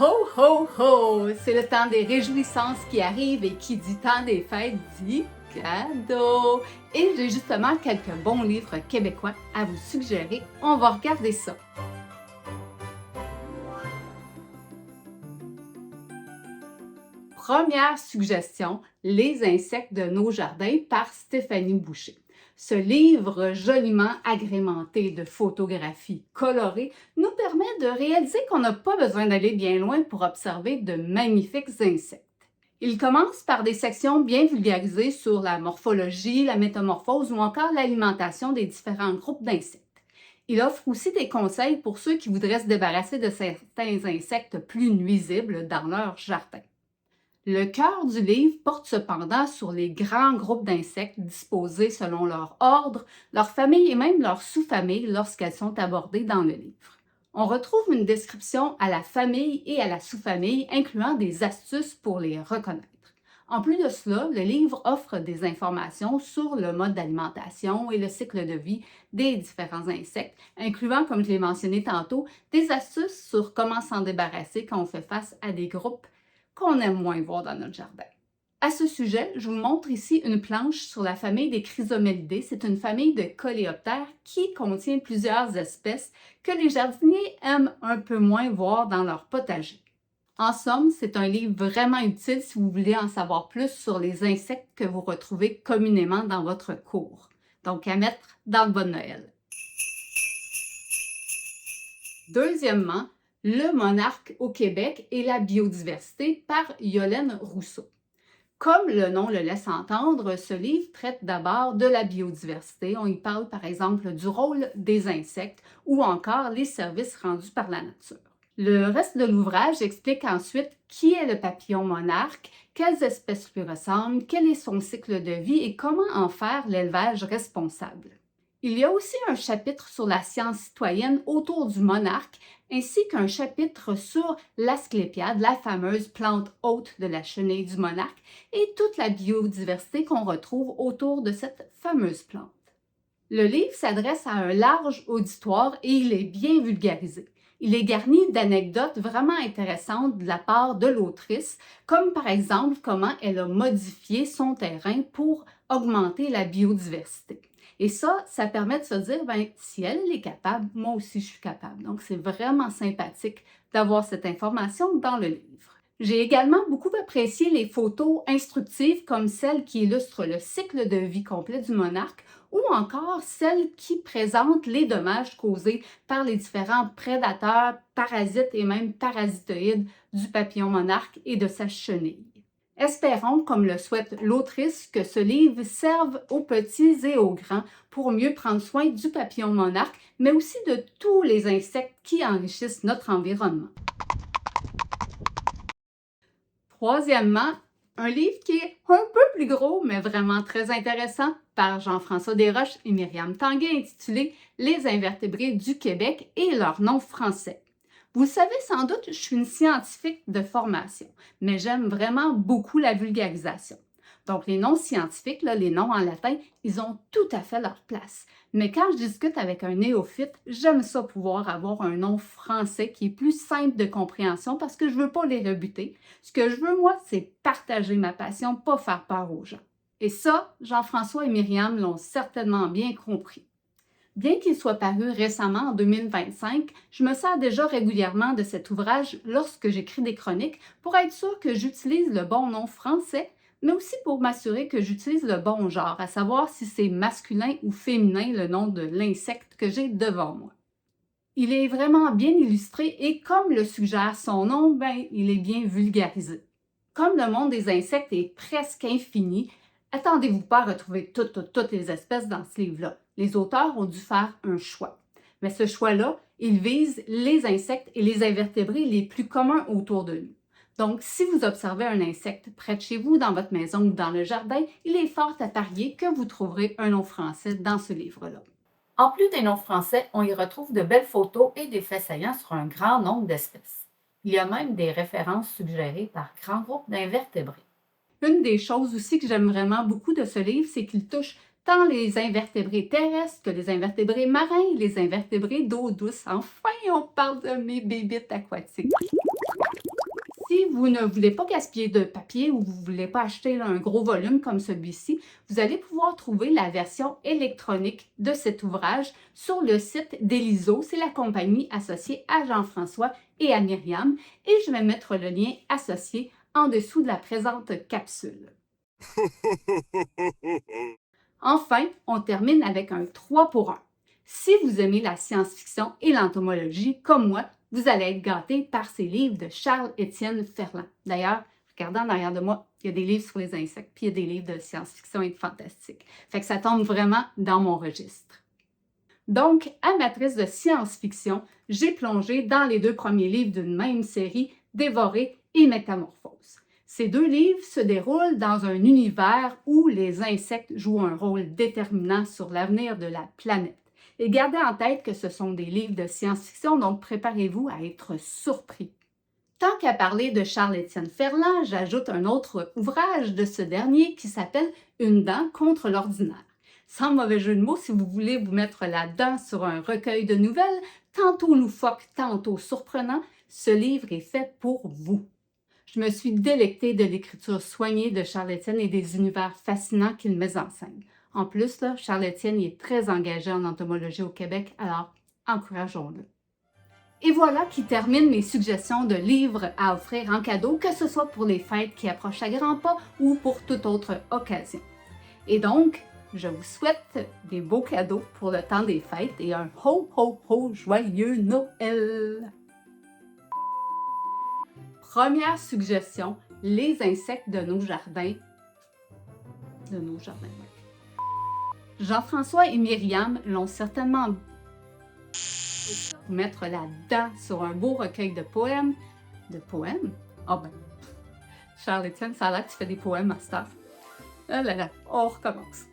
Ho, ho, ho! C'est le temps des réjouissances qui arrive et qui dit temps des fêtes dit cadeau. Et j'ai justement quelques bons livres québécois à vous suggérer. On va regarder ça. Première suggestion, Les insectes de nos jardins par Stéphanie Boucher. Ce livre joliment agrémenté de photographies colorées nous permet de réaliser qu'on n'a pas besoin d'aller bien loin pour observer de magnifiques insectes. Il commence par des sections bien vulgarisées sur la morphologie, la métamorphose ou encore l'alimentation des différents groupes d'insectes. Il offre aussi des conseils pour ceux qui voudraient se débarrasser de certains insectes plus nuisibles dans leur jardin. Le cœur du livre porte cependant sur les grands groupes d'insectes disposés selon leur ordre, leur famille et même leur sous-famille lorsqu'elles sont abordées dans le livre. On retrouve une description à la famille et à la sous-famille, incluant des astuces pour les reconnaître. En plus de cela, le livre offre des informations sur le mode d'alimentation et le cycle de vie des différents insectes, incluant, comme je l'ai mentionné tantôt, des astuces sur comment s'en débarrasser quand on fait face à des groupes qu'on aime moins voir dans notre jardin. À ce sujet, je vous montre ici une planche sur la famille des Chrysomelidae. C'est une famille de coléoptères qui contient plusieurs espèces que les jardiniers aiment un peu moins voir dans leur potager. En somme, c'est un livre vraiment utile si vous voulez en savoir plus sur les insectes que vous retrouvez communément dans votre cour. Donc, à mettre dans le bon Noël. Deuxièmement, Le monarque au Québec et la biodiversité par Yolène Rousseau. Comme le nom le laisse entendre, ce livre traite d'abord de la biodiversité. On y parle par exemple du rôle des insectes ou encore les services rendus par la nature. Le reste de l'ouvrage explique ensuite qui est le papillon monarque, quelles espèces lui ressemblent, quel est son cycle de vie et comment en faire l'élevage responsable. Il y a aussi un chapitre sur la science citoyenne autour du monarque, ainsi qu'un chapitre sur l'asclépiade, la fameuse plante hôte de la chenille du monarque, et toute la biodiversité qu'on retrouve autour de cette fameuse plante. Le livre s'adresse à un large auditoire et il est bien vulgarisé. Il est garni d'anecdotes vraiment intéressantes de la part de l'autrice, comme par exemple comment elle a modifié son terrain pour augmenter la biodiversité. Et ça permet de se dire, si elle est capable, moi aussi je suis capable. Donc, c'est vraiment sympathique d'avoir cette information dans le livre. J'ai également beaucoup apprécié les photos instructives comme celles qui illustrent le cycle de vie complet du monarque ou encore celles qui présentent les dommages causés par les différents prédateurs, parasites et même parasitoïdes du papillon monarque et de sa chenille. Espérons, comme le souhaite l'autrice, que ce livre serve aux petits et aux grands pour mieux prendre soin du papillon monarque, mais aussi de tous les insectes qui enrichissent notre environnement. Troisièmement, un livre qui est un peu plus gros, mais vraiment très intéressant, par Jean-François Desroches et Myriam Tanguay, intitulé « Les invertébrés du Québec et leurs noms français ». Vous le savez sans doute, je suis une scientifique de formation, mais j'aime vraiment beaucoup la vulgarisation. Donc, les noms scientifiques, les noms en latin, ils ont tout à fait leur place. Mais quand je discute avec un néophyte, j'aime ça pouvoir avoir un nom français qui est plus simple de compréhension parce que je ne veux pas les rebuter. Ce que je veux, moi, c'est partager ma passion, pas faire peur aux gens. Et ça, Jean-François et Myriam l'ont certainement bien compris. Bien qu'il soit paru récemment en 2025, je me sers déjà régulièrement de cet ouvrage lorsque j'écris des chroniques pour être sûre que j'utilise le bon nom français, mais aussi pour m'assurer que j'utilise le bon genre, à savoir si c'est masculin ou féminin le nom de l'insecte que j'ai devant moi. Il est vraiment bien illustré et comme le suggère son nom, il est bien vulgarisé. Comme le monde des insectes est presque infini, attendez-vous pas à retrouver toutes les espèces dans ce livre-là. Les auteurs ont dû faire un choix. Mais ce choix-là, il vise les insectes et les invertébrés les plus communs autour de nous. Donc, si vous observez un insecte près de chez vous, dans votre maison ou dans le jardin, il est fort à parier que vous trouverez un nom français dans ce livre-là. En plus des noms français, on y retrouve de belles photos et des faits saillants sur un grand nombre d'espèces. Il y a même des références suggérées par grands groupes d'invertébrés. Une des choses aussi que j'aime vraiment beaucoup de ce livre, c'est qu'il touche tant les invertébrés terrestres que les invertébrés marins et les invertébrés d'eau douce. Enfin, on parle de mes bébites aquatiques. Si vous ne voulez pas gaspiller de papier ou vous ne voulez pas acheter là, un gros volume comme celui-ci, vous allez pouvoir trouver la version électronique de cet ouvrage sur le site d'Eliso. C'est la compagnie associée à Jean-François et à Myriam. Et je vais mettre le lien associé en dessous de la présente capsule. Enfin, on termine avec un 3 pour 1. Si vous aimez la science-fiction et l'entomologie, comme moi, vous allez être gâtés par ces livres de Charles-Étienne Ferland. D'ailleurs, regardez en arrière de moi, il y a des livres sur les insectes, puis il y a des livres de science-fiction et de fantastique. Fait que ça tombe vraiment dans mon registre. Donc, amatrice de science-fiction, j'ai plongé dans les 2 premiers livres d'une même série, Dévoré et Métamorphose. Ces 2 livres se déroulent dans un univers où les insectes jouent un rôle déterminant sur l'avenir de la planète. Et gardez en tête que ce sont des livres de science-fiction, donc préparez-vous à être surpris. Tant qu'à parler de Charles-Étienne Ferland, j'ajoute un autre ouvrage de ce dernier qui s'appelle Une dent contre l'ordinaire. Sans mauvais jeu de mots, si vous voulez vous mettre la dent sur un recueil de nouvelles, tantôt loufoque, tantôt surprenant, ce livre est fait pour vous. Je me suis délectée de l'écriture soignée de Charles-Étienne et des univers fascinants qu'il met en scène. En plus, Charles-Étienne est très engagé en entomologie au Québec, alors encourageons-le. Et voilà qui termine mes suggestions de livres à offrir en cadeau, que ce soit pour les fêtes qui approchent à grands pas ou pour toute autre occasion. Et donc, je vous souhaite des beaux cadeaux pour le temps des fêtes et un ho ho ho joyeux Noël! Première suggestion, les insectes de nos jardins. Jean-François et Myriam l'ont certainement mettre la dent sur un beau recueil de poèmes. De poèmes? Ah ben, Charles-Étienne, ça a l'air que tu fais des poèmes à cette heure. Ah là là, on recommence.